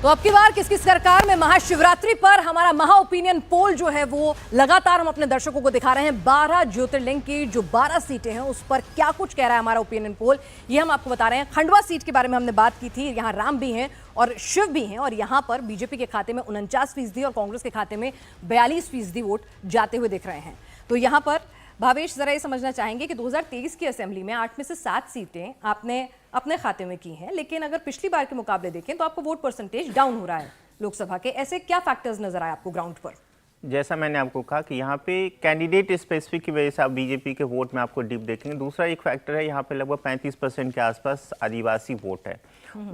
तो अब की बार किसकी सरकार में महाशिवरात्रि पर हमारा महा ओपिनियन पोल जो है वो लगातार हम अपने दर्शकों को दिखा रहे हैं। 12 ज्योतिर्लिंग की जो 12 सीटें हैं उस पर क्या कुछ कह रहा है हमारा ओपिनियन पोल, ये हम आपको बता रहे हैं। खंडवा सीट के बारे में हमने बात की थी, यहाँ राम भी हैं और शिव भी हैं और यहाँ पर बीजेपी के खाते में 49% और कांग्रेस के खाते में 42% वोट जाते हुए दिख रहे हैं। तो यहाँ पर भावेश जरा ये समझना चाहेंगे कि 2023 की असेंबली में 8 में से 7 सीटें आपने अपने खाते में की हैं, लेकिन अगर पिछली बार के मुकाबले देखें तो आपको वोट परसेंटेज डाउन हो रहा है लोकसभा के। ऐसे क्या फैक्टर्स नजर आए आपको ग्राउंड पर? जैसा मैंने आपको कहा कि यहाँ पे कैंडिडेट स्पेसिफिक की वजह से आप बीजेपी के वोट में आपको डिप देखेंगे। दूसरा एक फैक्टर है, यहाँ पे लगभग 35% के आसपास आदिवासी वोट है,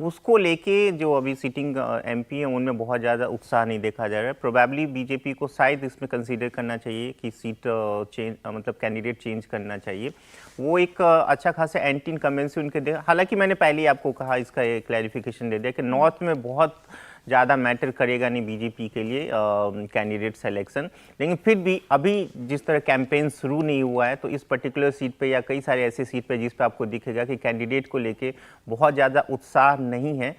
उसको लेके जो अभी सिटिंग एमपी है उनमें बहुत ज़्यादा उत्साह नहीं देखा जा रहा है। प्रोबेबली बीजेपी को शायद इसमें कंसीडर करना चाहिए कि सीट चेंज मतलब कैंडिडेट चेंज करना चाहिए। वो एक अच्छा खासा एंटी इनकम्बेंसी उनके दे। हालांकि मैंने पहले ही आपको कहा, इसका एक क्लैरिफिकेशन दे दिया कि नॉर्थ में बहुत ज़्यादा मैटर करेगा नहीं बीजेपी के लिए कैंडिडेट सिलेक्शन, लेकिन फिर भी अभी जिस तरह कैंपेन शुरू नहीं हुआ है तो इस पर्टिकुलर सीट पे या कई सारे ऐसे सीट पे जिस पे आपको दिखेगा कि कैंडिडेट को लेके बहुत ज़्यादा उत्साह नहीं है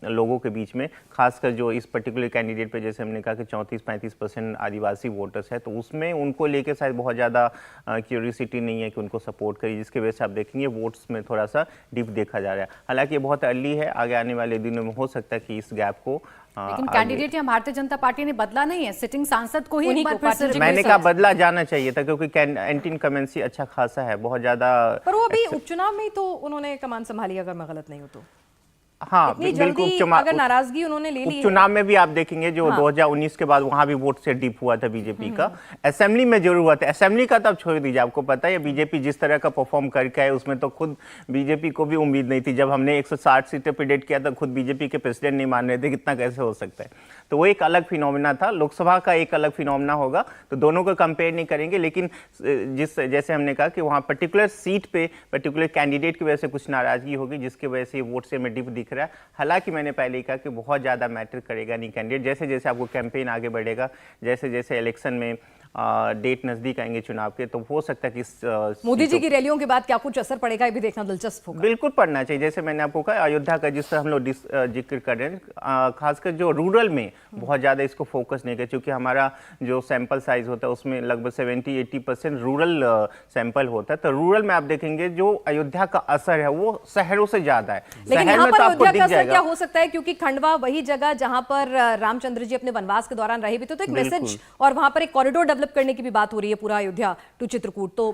लोगों के बीच में। खासकर जो इस पर्टिकुलर कैंडिडेट पे जैसे हमने कहा कि 34-35% आदिवासी वोटर्स है, तो उसमें उनको लेके शायद बहुत ज़्यादा क्यूरियोसिटी नहीं है कि उनको सपोर्ट करिए, जिसकी वजह से आप देखेंगे वोट्स में थोड़ा सा डिप देखा जा रहा है। हालांकि ये बहुत अर्ली है, आगे आने वाले दिनों में हो सकता है कि इस गैप को लेकिन कैंडिडेट यहाँ भारतीय जनता पार्टी ने बदला नहीं है, सिटिंग सांसद को ही एक बार फिर से मैंने कहा बदला जाना चाहिए था क्योंकि एंटी इनकमेंसी अच्छा खासा है, बहुत ज्यादा। पर वो अभी उपचुनाव में ही तो उन्होंने कमान संभाली, अगर मैं गलत नहीं हूं तो। हाँ बिल्कुल, अगर नाराजगी उन्होंने ले ली, उपचुनाव में भी आप देखेंगे जो 2019 के बाद वहां भी वोट से डिप हुआ था बीजेपी का। असेंबली में जरूर हुआ था, असेंबली का तो आप छोड़ दीजिए, आपको पता है बीजेपी जिस तरह का परफॉर्म करके है उसमें तो खुद बीजेपी को भी उम्मीद नहीं थी। जब हमने 160 सीटें प्रेडिक्ट किया था खुद बीजेपी के प्रेसिडेंट नहीं मान रहे थे कितना कैसे हो सकता है, तो वो एक अलग फिनोमिना था। लोकसभा का एक अलग फिनोमिना होगा, तो दोनों को कंपेयर नहीं करेंगे। लेकिन जैसे हमने कहा कि वहाँ पर्टिकुलर सीट पे पर्टिकुलर कैंडिडेट की वजह से कुछ नाराजगी होगी, जिसकी वजह से वोट से में डिप दिख रहा है। हालांकि मैंने पहले ही कहा कि बहुत ज़्यादा मैटर करेगा नहीं कैंडिडेट। जैसे जैसे आपको कैंपेन आगे बढ़ेगा, जैसे जैसे इलेक्शन में डेट नजदीक आएंगे चुनाव के, तो हो सकता है कि मोदी जी की रैलियों के बाद क्या कुछ असर पड़ेगा, ये भी देखना दिलचस्प होगा। बिल्कुल पड़ना चाहिए। जैसे मैंने आपको कहा अयोध्या का जिस तरह हम लोग जिक्र कर रहे हैं, खासकर जो रूरल में बहुत ज़्यादा इसको फोकस नहीं किया, क्योंकि हमारा जो सैंपल साइज होता है उसमें लगभग 70-80% रूरल सैंपल होता है। तो रूरल में आप देखेंगे जो अयोध्या का असर है वो शहरों से ज़्यादा है। लेकिन यहाँ पर अयोध्या का असर क्या हो सकता है, क्योंकि खंडवा वही जगह जहां पर रामचंद्र जी अपने वनवास के दौरान रहे भी, तो एक मैसेज और वहां पर एक कॉरिडोर डेवलप करने की भी बात हो रही है पूरा अयोध्या टू चित्रकूट। तो